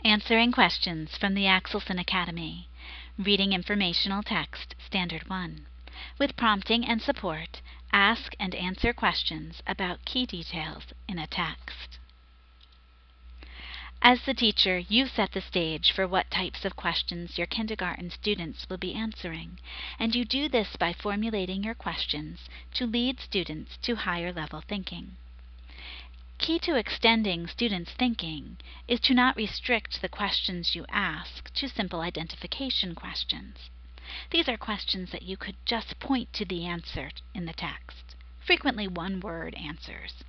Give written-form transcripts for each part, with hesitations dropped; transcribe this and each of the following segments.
Answering Questions from the Axelson Academy. Reading Informational Text, Standard 1. With prompting and support, ask and answer questions about key details in a text. As the teacher, you set the stage for what types of questions your kindergarten students will be answering, and you do this by formulating your questions to lead students to higher level thinking. Key to extending students' thinking is to not restrict the questions you ask to simple identification questions. These are questions that you could just point to the answer in the text. Frequently one-word answers.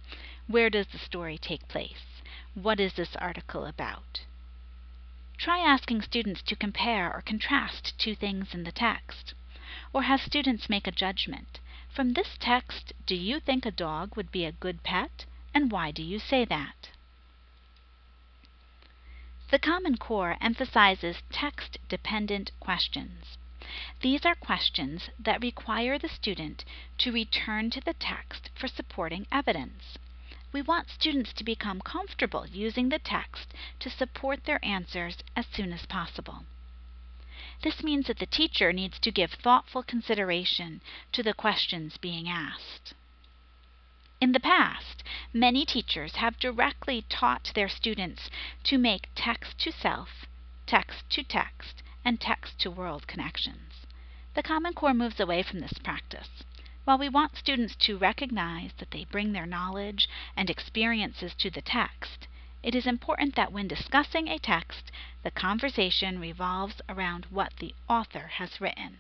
Where does the story take place? What is this article about? Try asking students to compare or contrast two things in the text. Or have students make a judgment. From this text, do you think a dog would be a good pet? And why do you say that? The Common Core emphasizes text-dependent questions. These are questions that require the student to return to the text for supporting evidence. We want students to become comfortable using the text to support their answers as soon as possible. This means that the teacher needs to give thoughtful consideration to the questions being asked. In the past, many teachers have directly taught their students to make text-to-self, text-to-text, and text-to-world connections. The Common Core moves away from this practice. While we want students to recognize that they bring their knowledge and experiences to the text, it is important that when discussing a text, the conversation revolves around what the author has written.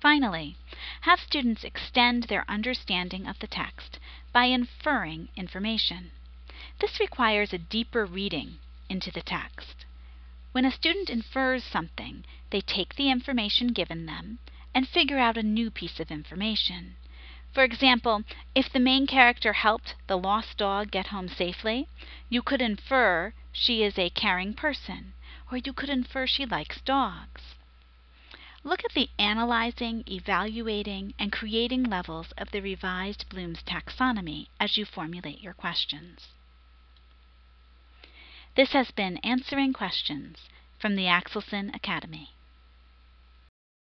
Finally, have students extend their understanding of the text by inferring information. This requires a deeper reading into the text. When a student infers something, they take the information given them and figure out a new piece of information. For example, if the main character helped the lost dog get home safely, you could infer she is a caring person, or you could infer she likes dogs. Look at the analyzing, evaluating, and creating levels of the revised Bloom's taxonomy as you formulate your questions. This has been Answering Questions from the Axelson Academy.